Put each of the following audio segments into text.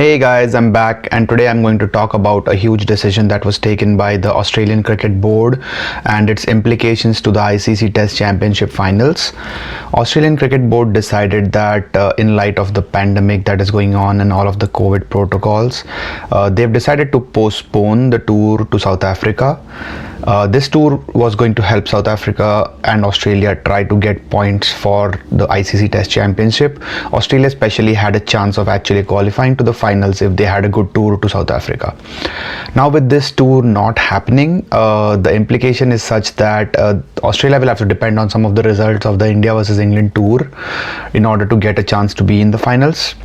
Hey guys, I'm back and today I'm going to talk about a huge decision that was taken by the Australian Cricket Board and its implications to the ICC Test Championship finals. Australian Cricket Board decided that in light of the pandemic that is going on and all of the COVID protocols, they've decided to postpone the tour to South Africa. This tour was going to help South Africa and Australia try to get points for the ICC Test Championship. Australia especially had a chance of actually qualifying to the finals if they had a good tour to South Africa. Now with this tour not happening, the implication is such that Australia will have to depend on some of the results of the India versus England tour in order to get a chance to be in the finals.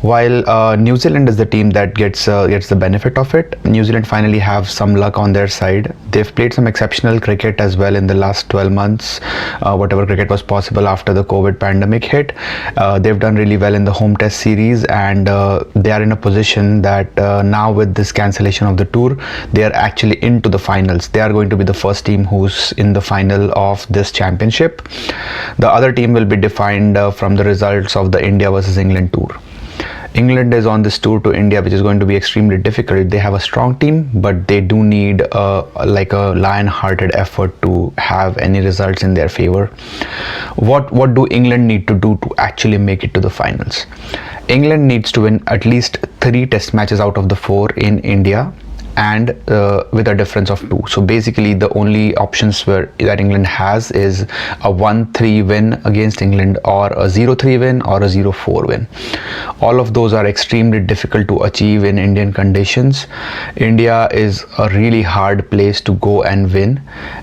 While New Zealand is the team that gets the benefit of it. New Zealand finally have some luck on their side. They've played some exceptional cricket as well in the last 12 months, whatever cricket was possible after the COVID pandemic hit. They've done really well in the home test series, and they are in a position that now with this cancellation of the tour, they are actually into the finals. They are going to be the first team who's in the final of this championship. The other team will be defined from the results of the India versus England tour. England is on this tour to India, which is going to be extremely difficult. They have a strong team, but they do need like a lion-hearted effort to have any results in their favor. What do England need to do to actually make it to the finals? England needs to win at least 3 test matches out of the 4 in India, and with a difference of 2. So basically the only options that England has is a 1-3 win against England, or a 0-3 win, or a 0-4 win. All of those are extremely difficult to achieve in Indian conditions. India is a really hard place to go and win,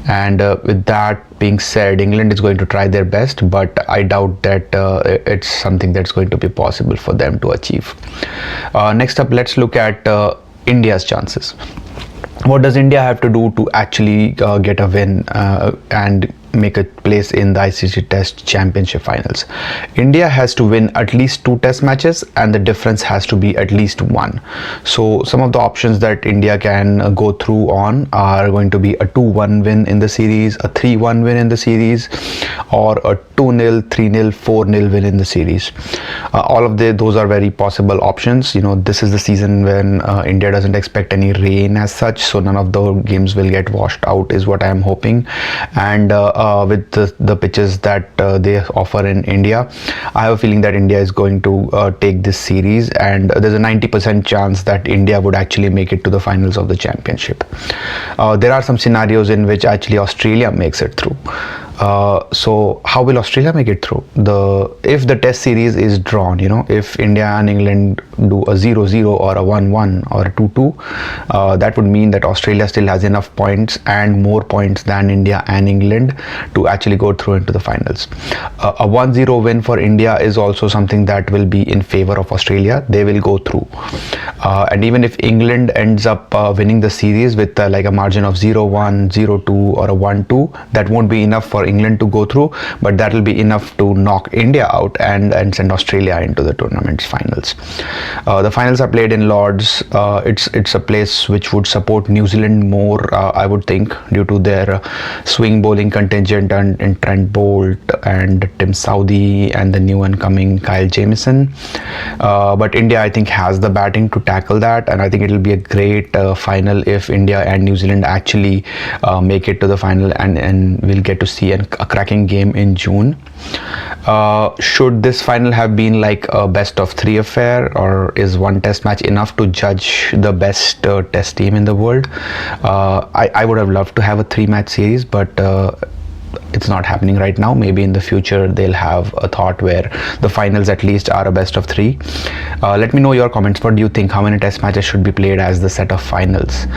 and with that being said, England is going to try their best, but I doubt that it's something that's going to be possible for them to achieve. Next up, let's look at India's chances. What does India have to do to actually get a win and make a place in the ICC Test Championship finals? India has to win at least 2 test matches, and the difference has to be at least 1. So some of the options that India can go through on are going to be a 2-1 win in the series, a 3-1 win in the series, or a 2-0, 3-0, 4-0 win in the series. All of those are very possible options. You know, this is the season when India doesn't expect any rain as such, so none of the games will get washed out is what I am hoping. And with the pitches that they offer in India, I have a feeling that India is going to take this series, and there's a 90% chance that India would actually make it to the finals of the championship. There are some scenarios in which actually Australia makes it through. So how will Australia make it through? If the test series is drawn, you know, if India and England do a 0-0 or a 1-1 or a 2-2, that would mean that Australia still has enough points and more points than India and England to actually go through into the finals. A 1-0 win for India is also something that will be in favor of Australia. They will go through. And even if England ends up winning the series with like a margin of 0-1, 0-2 or a 1-2, that won't be enough for England to go through, but that will be enough to knock India out and send Australia into the tournament's finals. The finals are played in Lords. It's a place which would support New Zealand more, I would think, due to their swing bowling contingent and Trent Bolt and Tim Southee and the new and coming Kyle Jamieson. But India, I think, has the batting to tackle that, and I think it will be a great final if India and New Zealand actually make it to the final, and we'll get to see a cracking game in June. Should this final have been like a best of 3 affair, or is 1 test match enough to judge the best test team in the world? I would have loved to have a 3-match series, but it's not happening right now. Maybe in the future they'll have a thought where the finals at least are a best of 3. Let me know your comments. What do you think? How many test matches should be played as the set of finals?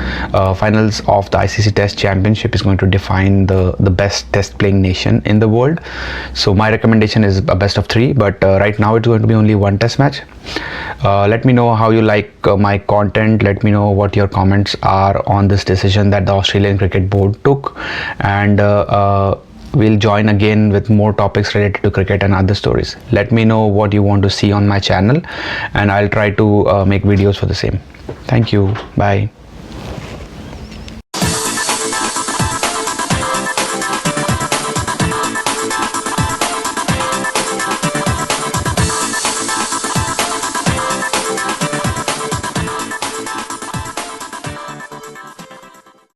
Finals of the ICC Test Championship is going to define the best test playing nation in the world. So my recommendation is a best of 3, but right now it's going to be only 1 test match. Let me know how you like my content. Let me know what your comments are on this decision that the Australian Cricket Board took, and we'll join again with more topics related to cricket and other stories. Let me know what you want to see on my channel, and I'll try to make videos for the same. Thank you. Bye.